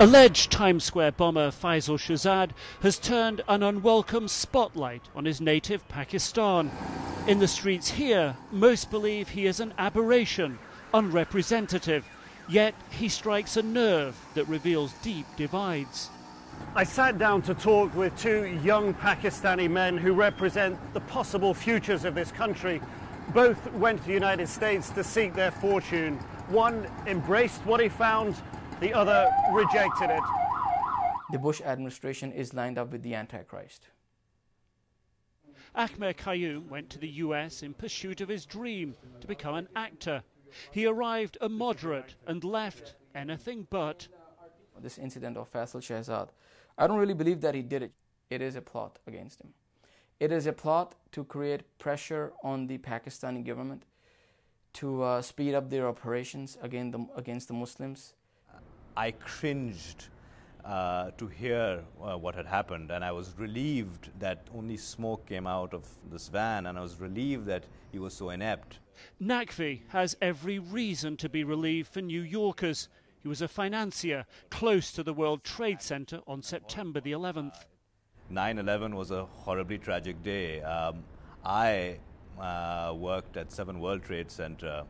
Alleged Times Square bomber Faisal Shahzad has turned an unwelcome spotlight on his native Pakistan. In the streets here, most believe he is an aberration, unrepresentative, yet he strikes a nerve that reveals deep divides. I sat down to talk with two young Pakistani men who represent the possible futures of this country. Both went to the United States to seek their fortune. One embraced what he found, the other rejected it. The Bush administration is lined up with the Antichrist. Ahmed Qayyum went to the US in pursuit of his dream to become an actor. He arrived a moderate and left anything but. This incident of Faisal Shahzad, I don't really believe that he did it. It is a plot against him. It is a plot to create pressure on the Pakistani government to speed up their operations against the Muslims. I cringed to hear what had happened, and I was relieved that only smoke came out of this van, and I was relieved that he was so inept. Naqvi has every reason to be relieved for New Yorkers. He was a financier close to the World Trade Center on September the 11th. 9/11 was a horribly tragic day. I worked at 7 World Trade Center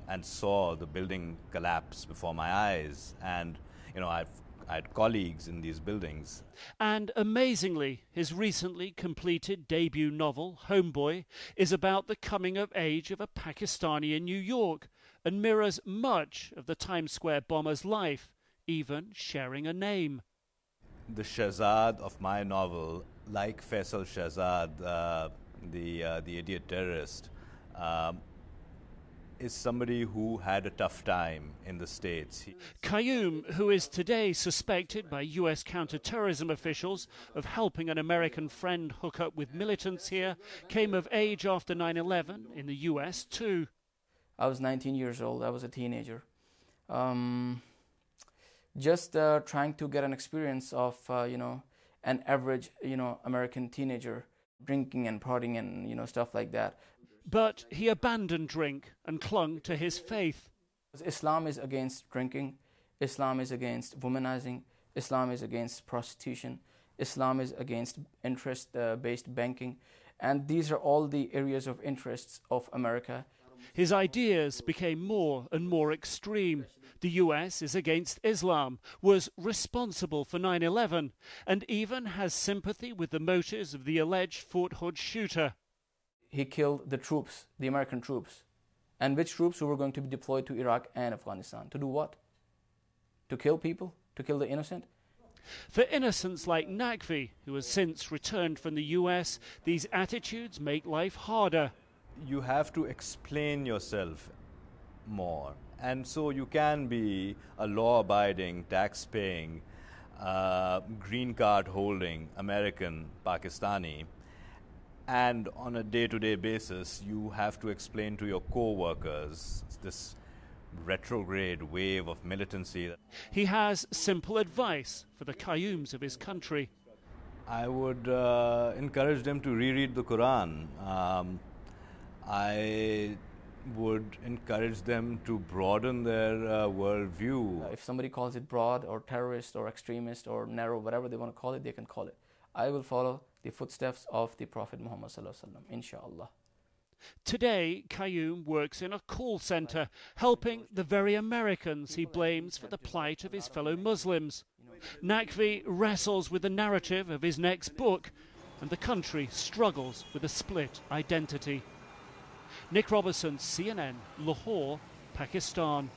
and saw the building collapse before my eyes. And, you know, I had colleagues in these buildings. And amazingly, his recently completed debut novel, Homeboy, is about the coming of age of a Pakistani in New York and mirrors much of the Times Square bomber's life, even sharing a name. The Shahzad of my novel, like Faisal Shahzad, the idiot terrorist, is somebody who had a tough time in the States. Qayyum, who is today suspected by US counter-terrorism officials of helping an American friend hook up with militants here, came of age after 9/11 in the US too. I was 19 years old. I was a teenager. Just trying to get an experience of, an average, American teenager, drinking and partying and, stuff like that. But he abandoned drink and clung to his faith. Islam is against drinking. Islam is against womanizing. Islam is against prostitution. Islam is against interest-based banking. And these are all the areas of interests of America. His ideas became more and more extreme. The US is against Islam, was responsible for 9/11, and even has sympathy with the motives of the alleged Fort Hood shooter. He killed the troops, the American troops. And which troops who were going to be deployed to Iraq and Afghanistan? To do what? To kill people? To kill the innocent? For innocents like Naqvi, who has since returned from the US, these attitudes make life harder. You have to explain yourself more. And so you can be a law-abiding, tax-paying, green card-holding American Pakistani, and on a day-to-day basis, you have to explain to your co-workers this retrograde wave of militancy. He has simple advice for the Qayyums of his country. I would encourage them to reread the Quran. I would encourage them to broaden their worldview. If somebody calls it broad or terrorist or extremist or narrow, whatever they want to call it, they can call it. I will follow the footsteps of the Prophet Muhammad sallallahu alaihi wasallam, inshallah. Today, Qayyum works in a call center, helping the very Americans he blames for the plight of his fellow Muslims. Naqvi wrestles with the narrative of his next book, and the country struggles with a split identity. Nic Robertson, CNN, Lahore, Pakistan.